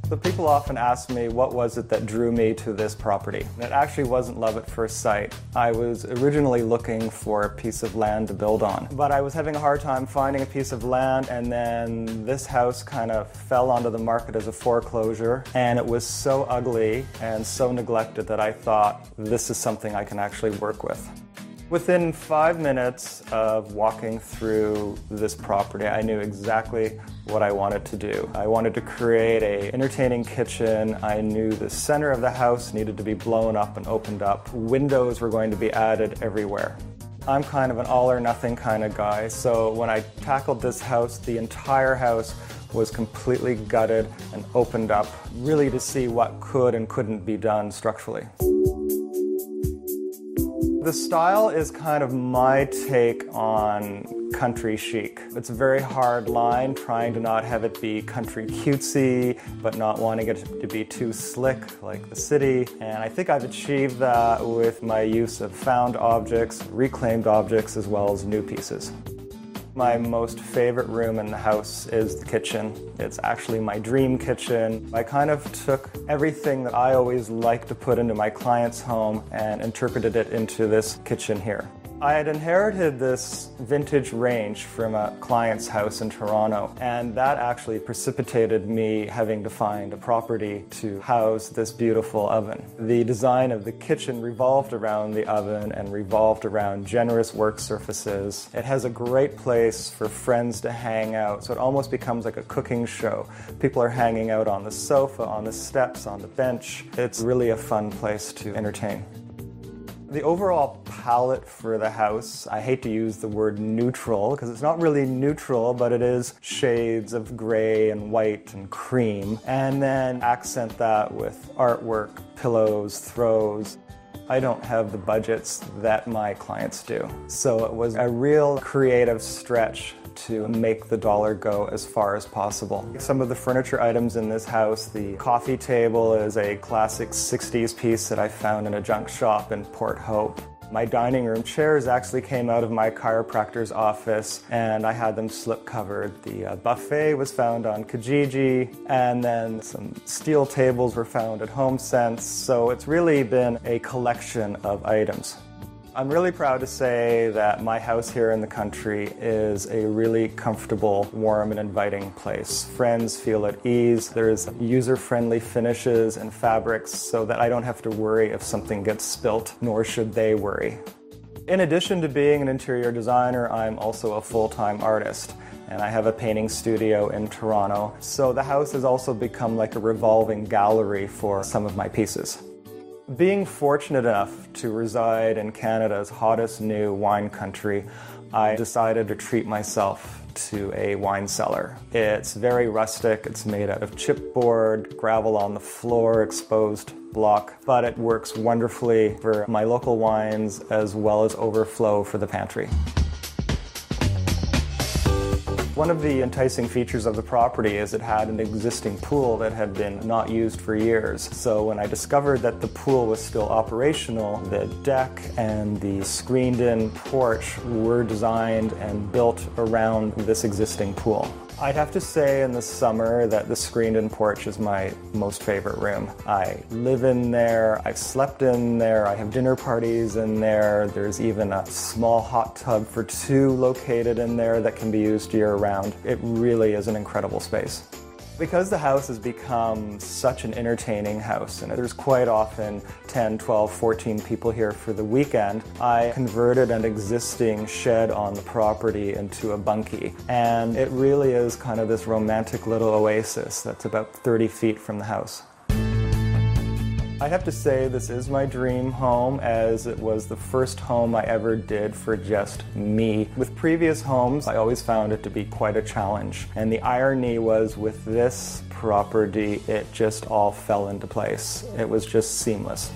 So people often ask me what was it that drew me to this property. And it actually wasn't love at first sight. I was originally looking for a piece of land to build on, but I was having a hard time finding a piece of land, and then this house kind of fell onto the market as a foreclosure, and it was so ugly and so neglected that I thought, this is something I can actually work with. Within 5 minutes of walking through this property, I knew exactly what I wanted to do. I wanted to create an entertaining kitchen. I knew the center of the house needed to be blown up and opened up. Windows were going to be added everywhere. I'm kind of an all or nothing kind of guy, so when I tackled this house, the entire house was completely gutted and opened up, really to see what could and couldn't be done structurally. The style is kind of my take on country chic. It's a very hard line, trying to not have it be country cutesy, but not wanting it to be too slick like the city. And I think I've achieved that with my use of found objects, reclaimed objects, as well as new pieces. My most favorite room in the house is the kitchen. It's actually my dream kitchen. I kind of took everything that I always like to put into my client's home and interpreted it into this kitchen here. I had inherited this vintage range from a client's house in Toronto, and that actually precipitated me having to find a property to house this beautiful oven. The design of the kitchen revolved around the oven and revolved around generous work surfaces. It has a great place for friends to hang out, so it almost becomes like a cooking show. People are hanging out on the sofa, on the steps, on the bench. It's really a fun place to entertain. The overall palette for the house, I hate to use the word neutral because it's not really neutral, but it is shades of gray and white and cream, and then accent that with artwork, pillows, throws. I don't have the budgets that my clients do, so it was a real creative stretch to make the dollar go as far as possible. Some of the furniture items in this house, the coffee table is a classic 60s piece that I found in a junk shop in Port Hope. My dining room chairs actually came out of my chiropractor's office, and I had them slip covered. The buffet was found on Kijiji, and then some steel tables were found at HomeSense, so it's really been a collection of items. I'm really proud to say that my house here in the country is a really comfortable, warm, and inviting place. Friends feel at ease. There's user-friendly finishes and fabrics so that I don't have to worry if something gets spilt, nor should they worry. In addition to being an interior designer, I'm also a full-time artist, and I have a painting studio in Toronto. So the house has also become like a revolving gallery for some of my pieces. Being fortunate enough to reside in Canada's hottest new wine country, I decided to treat myself to a wine cellar. It's very rustic, it's made out of chipboard, gravel on the floor, exposed block, but it works wonderfully for my local wines as well as overflow for the pantry. One of the enticing features of the property is it had an existing pool that had been not used for years. So when I discovered that the pool was still operational, the deck and the screened-in porch were designed and built around this existing pool. I'd have to say in the summer that the screened-in porch is my most favorite room. I live in there, I've slept in there, I have dinner parties in there. There's even a small hot tub for two located in there that can be used year-round. It really is an incredible space. Because the house has become such an entertaining house, and there's quite often 10, 12, 14 people here for the weekend, I converted an existing shed on the property into a bunkie. And it really is kind of this romantic little oasis that's about 30 feet from the house. I have to say this is my dream home, as it was the first home I ever did for just me. With previous homes, I always found it to be quite a challenge. And the irony was, with this property, it just all fell into place. It was just seamless.